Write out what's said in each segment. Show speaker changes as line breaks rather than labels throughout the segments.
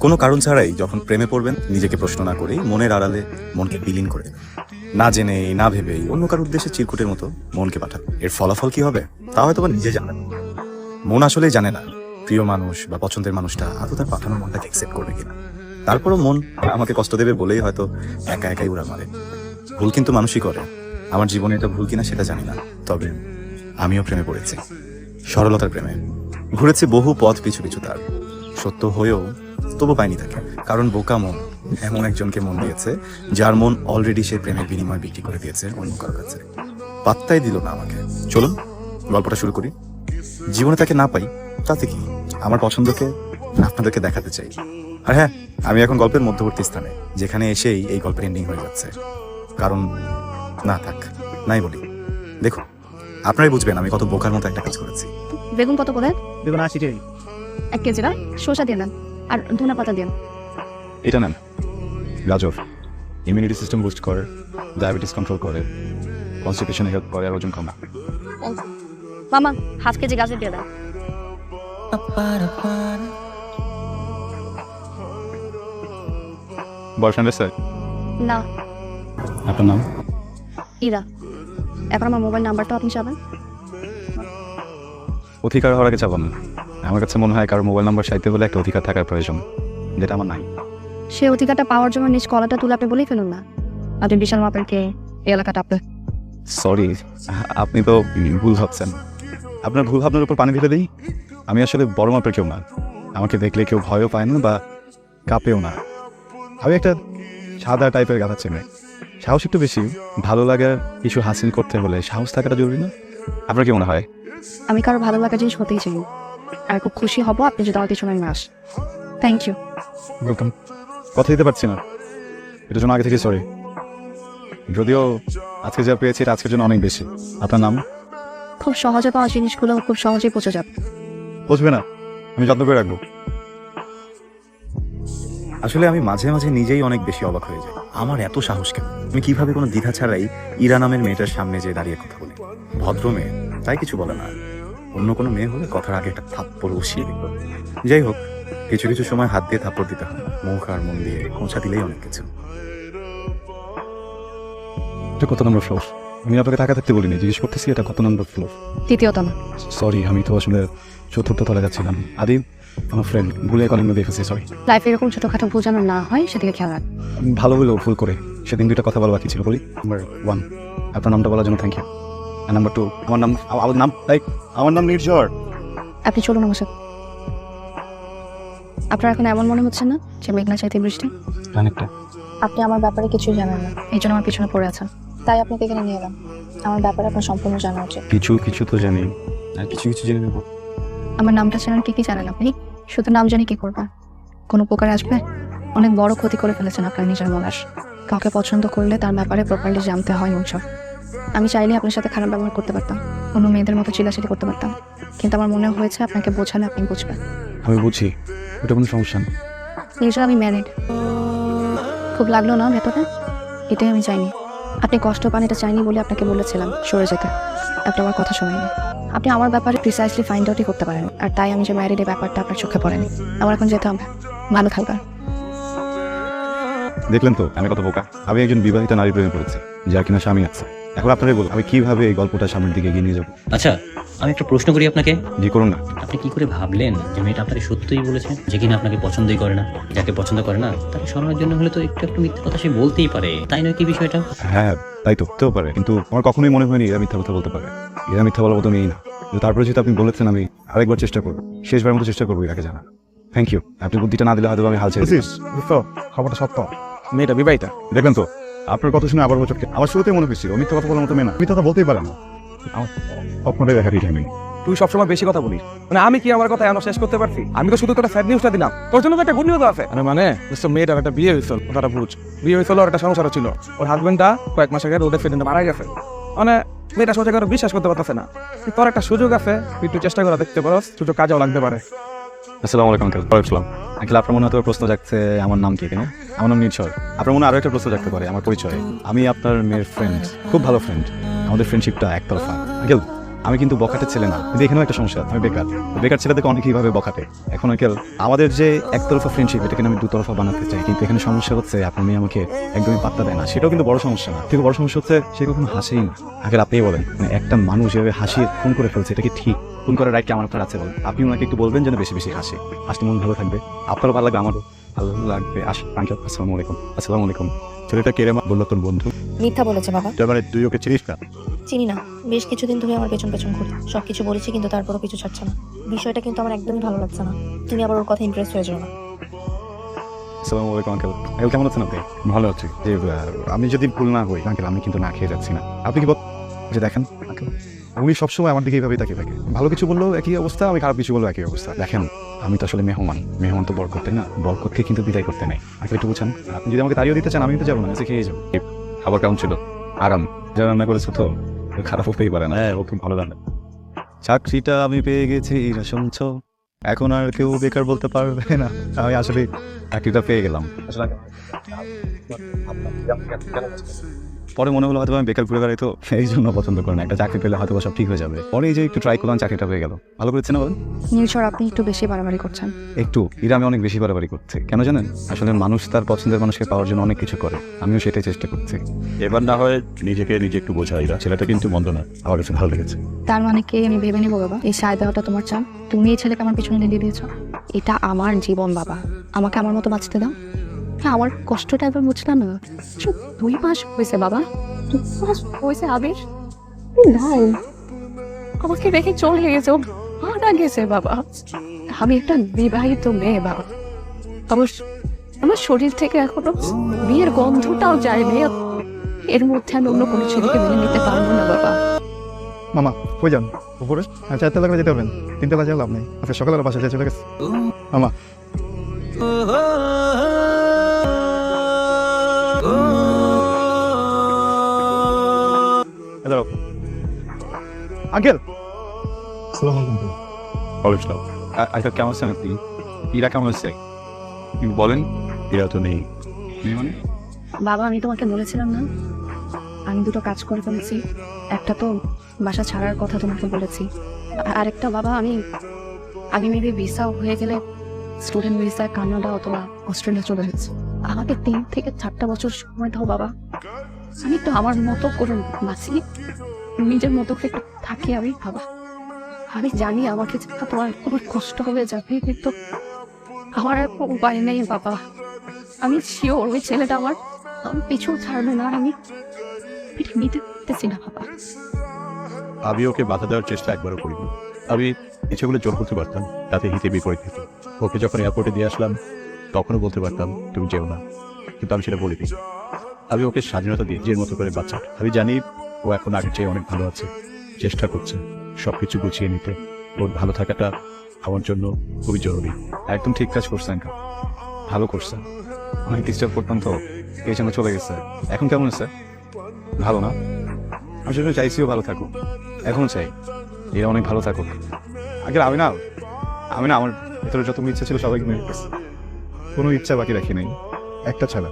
কোনো কারণ ছাড়াই যখন প্রেমে পড়বেন নিজেকে প্রশ্ন না করেই মনের আড়ালে মনকে বিলীন করে দেবেন। না জেনেই না ভেবেই অন্য কারোর উদ্দেশ্যে চিরকুটের মতো মনকে পাঠাবেন। এর ফলাফল কি হবে তা হয়তো বা নিজে জানেন। মন আসলেই জানে না প্রিয় মানুষ বা পছন্দের মানুষটা আদৌ তার পাঠানোর মনটাকে অ্যাকসেপ্ট করবে কিনা। তারপরও মন আমাকে কষ্ট দেবে বলেই হয়তো একা একাই উড়া মারে। ভুল কিন্তু মানুষই করে। আমার জীবনে এটা ভুল কিনা সেটা জানি না, তবে আমিও প্রেমে পড়েছি, সরলতার প্রেমে। ঘুরেছি বহু পথ পিছু পিছু, তার সত্য হয়েও তবু পাইনি তাকে। কারণ বোকা মন এমন একজনকে মন দিয়েছে যার মন অলরেডি সে প্রেমের বিনিময় বিক্রি করে দিয়েছে অন্য কারোর কাছে। পাত্তাই দিল না আমাকে। চলুন গল্পটা শুরু করি। জীবনে তাকে না পাই তাতে কি, আমার পছন্দকে আপনাদেরকে দেখাতে চাই। আর হ্যাঁ, আমি এখন গল্পের মধ্যবর্তী স্থানে, যেখানে এসেই এই গল্পের এন্ডিং হয়ে যাচ্ছে। কারণ না থাক, নাই বলি, দেখুন আপনারাই বুঝবেন আমি কত বোকার মতো একটা কাজ করেছি।
বেগুন কত করে?
বেগুন 80 টাকা।
1 কেজি না, শসা দিয়ে দেন আর ধনে পাতা দিন।
এটা নেন, গাজর ইমিউনিটি সিস্টেম বুস্ট করে, ডায়াবেটিস কন্ট্রোল করে, কনস্টিপেশনে হেল্প করে, আর ওজন কমায়।
মামা 1/2 কেজি গাজর দিয়ে দেন।
বয়ফ্রেন্ড আছে?
না।
আপনার নাম?
ইরা। এখন আমার মোবাইল নাম্বারটা আপনি চাবেন?
অধিকার হওয়ার আগে চাবো না। আমার কাছে মনে হয় কারো মোবাইল নাম্বার চাইতে হলে একটা অধিকার থাকার প্রয়োজন, যেটা আমার নাই।
সে অধিকারটা পাওয়ার জন্য নিজ কলাটা তুলে আপনি বলেই ফেলুন না আপনি বিশাল মাপের কে, এই এলাকাটা আপনার।
সরি, আপনি তো ভুল ভাবছেন। আপনার ভুল ভাবনার উপর পানি ঢেলে দিই। আমি আসলে বড় মাপের কেউ না। আমাকে দেখলে কেউ ভয়ও পায় না বা কাঁপেও না। আমি একটা সাদা টাইপের গাথা চেনে। সাহস একটু বেশি। ভালো লাগার কিছু হাসিল করতে হলে সাহস থাকাটা জরুরি না? আপনার কি মনে হয়?
আমি কারো ভালো লাগা জিনিস হতেই চাই, আর খুব খুশি হব আপনি যদি আমাদের সময় মাস। Thank you.
ওয়েলকাম। কথা দিতে পারছি না, এটার জন্য আগে থেকে সরি। যদিও আজকে যা পেয়েছি এটা আজকের জন্য অনেক বেশি। আপনার নাম?
খুব সহজে পাওয়া জিনিসগুলো খুব সহজেই পচে যাবে।
বুঝবে না, আমি যত্ন করে রাখবো।
আসলে আমি মাঝে মাঝে নিজেই অনেক বেশি অবাক হয়ে যাই। আমার এত সাহস কেন? আমি কিভাবে কোনো দ্বিধা ছাড়াই ইরা নামের মেয়েটার সামনে যে দাঁড়িয়ে কথা বলি। ভদ্র মেয়ে, তাই কিছু বলে না। অন্য কোনো মেয়ে হলে কথার আগে একটা থাপ্পড় বসিয়ে দিত। যাই হোক, কিছু কিছু সময় হাত দিয়ে থাপ্পড় দিতে হয়, মুখ আর মন দিয়ে খোঁচা দিলেই অনেক কিছু।
এটা কত নম্বর ফ্লোর? আমি আপনাকে টাকা থাকতে বলিনি, জিজ্ঞেস করতেছি এটা কত নম্বর ফ্লোর।
তৃতীয়ত না।
সরি, আমি তো আসলে চতুর্থ তলে যাচ্ছিলাম। আদি আমার ফ্রেন্ড ভুলে কলিং দিয়ে ফেলছি, সরি।
লাইফে এরকম ছোটখাটো ভুল যেন না হয় সেদিকে খেয়াল রাখ।
ভালো হলেও ভুল করে সেদিন দুইটা কথা বলা বাকি ছিল, বলি। নাম্বার 1, আপনার নামটা বলার জন্য থ্যাংক ইউ। আর নাম্বার 2, আমার নাম নির্ঝর।
আপনি চলুন আমার সাথে। আপনার এখন এমন মনে হচ্ছে না যে মেঘনা চাইতে বৃষ্টি?
অনেকটা।
আপনি আমার ব্যাপারে কিছুই জানেন না, এই জন্য আমার পিছনে পড়ে আছেন। তাই আপনাকে এখানে নিয়ে এলাম। আমার ব্যাপারে আপনার সম্পূর্ণ জানা উচিত।
কিছু কিছু তো জানি, আর কিছু কিছু জেনে নেব।
আমার নামটা জানেন, কি কি জানেন আপনি? শুধু নাম জানি কি করবেন? কোনো উপকারে আসবে? অনেক বড় ক্ষতি করে ফেলেছেন আপনার নিজের মনাস। কাউকে পছন্দ করলে তার ব্যাপারে প্রপারলি জানতে হয় অনুসব। আমি চাইলে আপনার সাথে খারাপ ব্যবহার করতে পারতাম, অন্য মেয়েদের মতো চিলাচিলি করতে পারতাম, কিন্তু আমার মনে হয়েছে আপনাকে বোঝালে আপনি বুঝবেন।
আমি বুঝি, ওটা কোনো সমস্যা না।
নিজের আমি ম্যারিড। খুব লাগলো না ভেতরে? এটাই আমি চাইনি। আপনি কষ্ট পান এটা চাইনি বলে আপনাকে বলেছিলাম সরে যেতে। আপনি আমার কথা শোনেননি। আপনি আমার ব্যাপারে প্রিসাইসলি ফাইন্ড আউটই করতে পারেন, আর তাই আমি যে ম্যারিড এই ব্যাপারটা আপনার চোখে পড়েনি। আমার এখন যেতে হবে। ভালো থাকবেন।
দেখলেন তো আমি কত বোকা। আমি একজন বিবাহিত নারী প্রেমে পড়েছি, যার কিনা স্বামী আছে। এখন আপনারাই বলুন আমি কিভাবে এই গল্পটা সামনের দিকে এগিয়ে নিয়ে যাবো।
আচ্ছা, আমি একটা প্রশ্ন করি আপনাকে।
জি করুন না।
আপনি কি করে ভাবলেন যে মেয়েটা আপনাকে সত্যিই বলেছে, যে কিনা আপনাকে পছন্দই করে না? যাকে পছন্দ করে না তাকে সরানোর জন্য হলে তো একটু একটু মিথ্যা কথা সে বলতেই পারে, তাই নয় কি বিষয়টা?
হ্যাঁ তাই তো, হতেও পারে, কিন্তু আমার কখনোই মনে হয়নি এরা মিথ্যা কথা বলতে পারে। এরা মিথ্যা বলার মতো মেয়েই না। কিন্তু তারপরে যেহেতু আপনি বলেছেন, আমি আরেকবার চেষ্টা করবো, শেষবার মতো চেষ্টা করবো এটাকে জানা। Thank you. আপনি বুদ্ধিটা না দিলে হয়তো আমি হাল ছেড়ে দিতাম।
খবরটা সত্য, মেয়েটা বিবাহিতা।
দেখলেন তো, আপনার কথা শুনে আবার বছরকে আমার শুরুতেই মনে হয়েছিল মিথ্যা কথা বলার মতো মেয়ে না। মিথ্যা কথা বলতেই পারে না। আমার স্বপ্নটাই দেখার ইচ্ছা নেই।
তুই সবসময় বেশি কথা বলিস। মানে আমি কি আমার কথা এমন শেষ করতে পারছি? আমি তো শুধু তোর ফ্যাড নিউজটা দিলাম, তোর জন্য তো একটা গুড নিউজ আছে। মানে মেয়েটার একটা বিয়ে হয়েছিল, কথাটা বুঝ। বিয়ে হয়েছিল, ওর একটা সংসারও ছিল। ওর হাজবেন্ডটা কয়েক মাস আগে রোডে ফেলে মারা গেছে। মানে মেয়েটা সোজা করে বিশ্বাস করতে পারতেছে না। তোর একটা সুযোগ আছে, তুই একটু চেষ্টা করে দেখতে পারো, সুযোগ কাজেও লাগতে পারে।
আসসালামু আলাইকুম আঙ্কেল। ওয়ালাইকুম আঙ্কেল। আপনার মনে হয়তো প্রশ্ন জাগছে আমার নাম কি, কেন? আমার নাম নির্ঝর। আপনার মনে আরো একটা প্রশ্ন জাগতে পারে আমার পরিচয়। আমি আপনার মেয়ের ফ্রেন্ড, খুব ভালো ফ্রেন্ড। আমাদের ফ্রেন্ডশিপটা একতরফা। আঙ্কেল আমি কিন্তু বখাটে ছেলে না, কিন্তু এখানেও একটা সমস্যা, আমি বেকার। বেকার ছেলেদেরকে অনেকেইভাবে বখাটে। এখন আঙ্কেল আমাদের যে একতরফা ফ্রেন্ডশিপ, এটাকে আমি দুতরফা বানাতে চাই, কিন্তু এখানে সমস্যা হচ্ছে আপনার মেয়ে আমাকে একদমই পাত্তা দেয় না। সেটাও কিন্তু বড় সমস্যা না, থেকে বড় সমস্যা হচ্ছে সে কখনো হাসেই না। আগে আপনি বলেন, মানে একটা মানুষ এভাবে হাসিয়ে খুন করে ফেলছে, এটা কি ঠিক? খুন করার রাইট কি আমার আপনার আছে বলেন? আপনি ওনাকে একটু বলবেন যেন বেশি বেশি হাসে, হাসতে মন ভালো থাকবে, আপনারও ভালো লাগবে, আমারও ভালো লাগবে। আঙ্কেল আসসালামু আলাইকুম। আসসালামু আলাইকুম।
ছেলেটা কেড়ে বললো তোর বন্ধু,
মিথ্যা বলেছে বাবা।
তার মানে তুই ওকে চিনিস না?
চিনি না, বেশ কিছুদিন ধরে আমার পেছন পেছন ঘুরি, সবকিছু বলেছি কিন্তু তারপরও কিছু ছাড়ছে না। বিষয়টা কিন্তু আমার একদমই ভালো লাগছে না। তুমি আবার ওর কথা ইমপ্রেস হয়ে যাও না।
আসসালামু আলাইকুম আঙ্কেল। আঙ্কেল কেমন আছেন আপনি?
ভালো আছি।
যে আমি যদি ভুল না হই আঙ্কেল, আমি কিন্তু না খেয়ে যাচ্ছি না। আপনি কি যে দেখেন আঙ্কেল, উনি সবসময় আমার দিকে এইভাবেই তাকিয়ে থাকে। ভালো কিছু বললেও একই অবস্থা, আমি খারাপ কিছু বললেও একই অবস্থা। দেখেন আমি তো আসলে মেহমান, মেহমান তো বরকত, তাই না? বরকতকে কিন্তু বিদায় করতে নেই। আঙ্কেল একটু বুঝছেন, আপনি যদি আমাকে তাড়িয়ে দিতে চান আমি তো যাবো না, এসে খেয়ে যাবো।
খাবার কেমন ছিল?
আরাম, যা রান্না করেছো তো খারাপ হতেই পারে না।
হ্যাঁ, ও খুব ভালো রান্না।
চাকরিটা আমি পেয়ে গেছি, এটা শুনছো? এখন আর কেউ বেকার বলতে পারবে না। আমি আসলে চাকরিটা পেয়ে গেলাম। পরে মনে হলো হয়তো আমি বেকার ঘুরে বেড়াই, তো এই জন্য পছন্দ করেন। একটা চাকরি পেলে হয়তো সব ঠিক হয়ে যাবে। পরে এই যে একটু ট্রাই করলাম, চাকরিটা পেয়ে গেল। ভালো করেছে না বলেন?
নিউচর আপনি একটু বেশি বাড়াবাড়ি করছেন।
একটু এরা আমি অনেক বেশি বাড়াবাড়ি করছি, কেন জানেন? আসলে মানুষ তার পছন্দের মানুষকে পাওয়ার জন্য অনেক কিছু করে, আমিও সেটাই চেষ্টা করছি।
এবার না হয় নিজেকে নিজে একটু বোঝাই, ছেলেটা কিন্তু মন্দ না, আমার কাছে ভালো লেগেছে।
তার মানে কি আমি ভেবে নেবো বাবা এই সায় দেওয়াটা তোমার চান? তুমি এই ছেলেকে আমার পিছনে লেগে দিয়েছো। এটা আমার জীবন বাবা, আমাকে আমার মতো বাঁচতে দাও। হ্যাঁ, আমার কষ্টটা এবার বুঝলাম না। 2 মাস হয়েছে বাবা, 2 মাস হয়েছে আবির নাই, আমাকে রেখে চলে গেছে, ও মারা গেছে বাবা। আমি একটা বিবাহিত মেয়ে বাবা, আমার শরীর থেকে এখনো বিয়ের গন্ধটাও যায়নি। এর মধ্যে আমি অন্য কোনো ছেলেকে মেনে নিতে পারবো না বাবা।
মামা কই যান? উপরে 4টা লাগলে যেতে পারবেন, 3টা বাজে লাভ নেই। আচ্ছা সকালের বাসায় চলে গেছে মামা। Hello uncle.
বলেছিলাম
আচ্ছা কেমন আছেন আপনি? ইরা কেমন আছে?
বলেন, এরা তো নেই।
মানে
বাবা আমি তোমাকে বলেছিলাম না আমি 2টো কাজ করে ফেলেছি। একটা তো বাসা ছাড়ার কথা তোমাকে বলেছি, আরেকটা বাবা আমি মেবি ভিসা হয়ে গেলে স্টুডেন্ট ভিসা কানাডা অথবা অস্ট্রেলিয়া চলে যাচ্ছে। আমাকে 3 থেকে 4টা বছর সময় দাও বাবা, আমি তো আমার মতো করে বাঁচি, নিজের মতো করে থাকি আমি বাবা। আমি জানি আমাকে যেটা তোমার খুব কষ্ট হয়ে যাবে, কিন্তু আমার আর কোনো উপায় নেই বাবা। আমি শিওর ওই ছেলেটা আমার পিছু ছাড়বে না, আমি এটা নিতে পারতেছি না বাবা।
আমি ওকে বাধা দেওয়ার চেষ্টা একবারও করিনি। আমি ইচ্ছেগুলো জোর করতে পারতাম, তাতে হিতে বিপরীত হতো। ওকে যখন এয়ারপোর্টে দিয়ে আসলাম তখনও বলতে পারতাম তুমি যেও না, কিন্তু আমি সেটা বলিনি। আমি ওকে স্বাধীনতা দিই, যে মতো করে বাচ্চা। আমি জানি ও এখন আগের চেয়ে অনেক ভালো আছে, চেষ্টা করছে সব কিছু গুছিয়ে নিতে। ওর ভালো থাকাটা আমার জন্য খুবই জরুরি।
একদম ঠিক কাজ করছেন, ভালো করছেন। অনেক ডিস্টার্ব করতাম তো, এই জন্য চলে গেছে। এখন কেমন আছে? ভালো না? আমি সেটা চাইছিও ভালো থাকুক, এখনো চাই এরা অনেক ভালো থাকুক। আগে আমি না আমার ভেতরে যত ইচ্ছা ছিল সবাইকে মেরে গেছে, কোনো ইচ্ছা বাকি রাখি নাই একটা ছাড়া।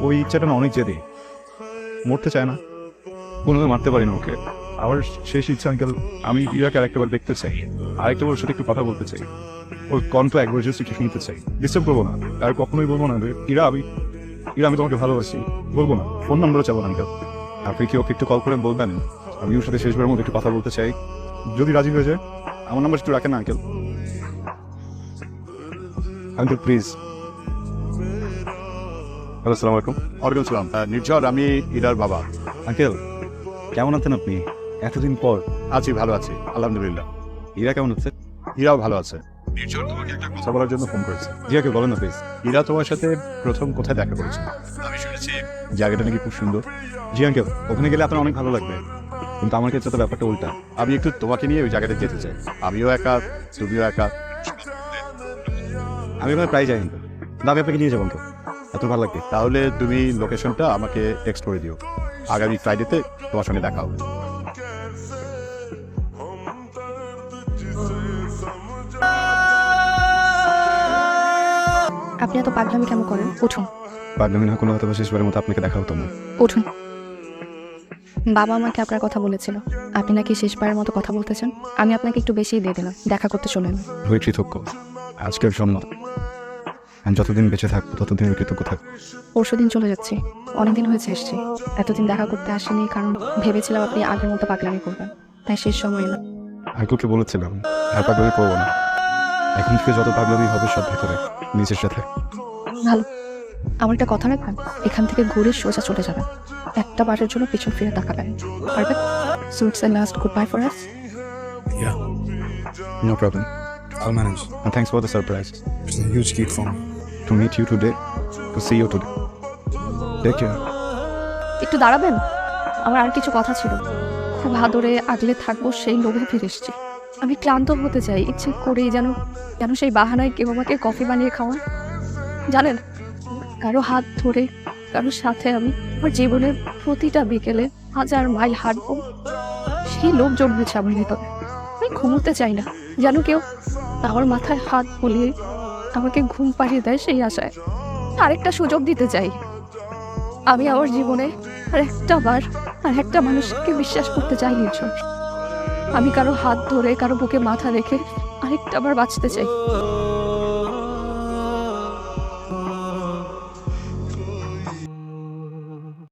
ওই ইচ্ছাটা না অনেক জেদি, মরতে চায় না, কোনোভাবে মারতে পারি না ওকে। আমার শেষ ইচ্ছা আঙ্কেল, আমি ইরাকে আরেকটাবার দেখতে চাই, আরেকটা ওর সাথে একটু কথা বলতে চাই, ওর কণ্ঠ একবার জাস্ট একটু শুনতে চাই। ডিস্টার্ব করবো না, আর কখনোই বলবো না যে ইরা আমি তোমাকে ভালোবাসি, বলবো না। ফোন নাম্বারও চাবো না আঙ্কেল। আপনি কি ওকে একটু কল করে বলবেন আমি ওর সাথে শেষবারের মধ্যে একটু কথা বলতে চাই? যদি রাজি হয়ে যায় আমার নাম্বার একটু রাখেন না আঙ্কেল। Uncle please. হ্যালো আসসালামু আলাইকুম।
ওয়ালাইকুম আসসালাম। নির্ঝর, আমি ইরার বাবা।
আঙ্কেল কেমন আছেন আপনি? এতদিন পর।
আছি, ভালো আছি আলহামদুলিল্লাহ।
ইরা কেমন আছে?
ইরাও ভালো আছে। নির্ঝর তোমাকে একটা কথা বলার জন্য ফোন করেছে।
জি আঙ্কেল বলেন না প্লিজ।
ইরা তোমার সাথে প্রথম কোথায় দেখা করেছে? আমি শুনেছি জায়গাটা নাকি খুব সুন্দর।
জি আঙ্কেল, ওখানে গেলে আপনার অনেক ভালো লাগবে, কিন্তু আমার ক্ষেত্রে তো ব্যাপারটা উল্টা।
আমি একটু তোমাকে নিয়ে ওই জায়গাটা যেতে চাই। আমিও একা, তুমিও একা।
আমি ওখানে প্রায় যাই আঙ্কেল, আমি আপনাকে নিয়ে যাবো আঙ্কেল, এত ভালো লাগবে।
তাহলে তুমি লোকেশনটা আমাকে টেক্সট করে দিও, আগামী ফ্রাইডেতে তোমার সঙ্গে দেখা হবে।
আপনি এত পাগলামি কেন করেন? উঠুন
পারলাম না কোনো হয়তো শেষবারের মতো আপনাকে দেখা হতো না।
উঠুন। বাবা আমাকে আপনার কথা বলেছিল, আপনি নাকি শেষবারের মতো কথা বলতেছেন। আমি আপনাকে একটু বেশিই দিয়ে দিলাম, দেখা করতে চলেন।
হয়ে কৃতজ্ঞ আজকের জন্য। আমি যতদিন বেঁচে থাকবো ততদিন কৃতজ্ঞ থাকবো।
পরশুদিন চলে যাচ্ছি, অনেকদিন হয়েছে এসছি। এতদিন দেখা করতে আসেনি কারণ ভেবেছিলাম আপনি আগের মতো পাগলামি করবেন, তাই শেষ সময় এলো।
আইকুলকে বলেছিলাম আর পাগলামি করবো না, এখন থেকে যত পাগলামি হবে সব ভেতরে নিজের সাথে।
ভালো, আমার একটা কথা রাখবেন, এখান থেকে ঘুরে সোজা চলে যাবেন, একটা বারের জন্য পিছন ফিরে তাকাবেন। পারবেন? So it's a last goodbye for us.
Yeah,
No problem.
I'll manage.
And thanks for the surprise.
It's a huge treat for me.
To meet you today, to see you today. Take care.
একটু দাঁড়াবেন, আমার আর কিছু কথা ছিল। খুব আদরে আগলে থাকবো সেই লোভে ফিরে এসেছি। আমি ক্লান্ত হতে চাই, ইচ্ছে করেই যেন যেন সেই বাহানায় কেউ আমাকে কফি বানিয়ে খাওয়ান। জানেন, কারো হাত ধরে কারোর সাথে আমি আমার জীবনের প্রতিটা বিকেলে 1000 মাইল হাঁটবো, সেই লোভ জন্মেছে আমার ভিতরে। আমি ঘুমোতে চাই না, যেন কেউ আমার মাথায় হাত বুলিয়ে আমাকে ঘুম পাড়িয়ে দেয় সেই আশায়। আরেকটা সুযোগ দিতে চাই। আমি আমার জীবনে আর একটা মানুষকে বিশ্বাস করতে চাই নির্ঝর। আমি কারো হাত ধরে কারো বুকে মাথা রেখে আরেকটা বার বাঁচতে চাই।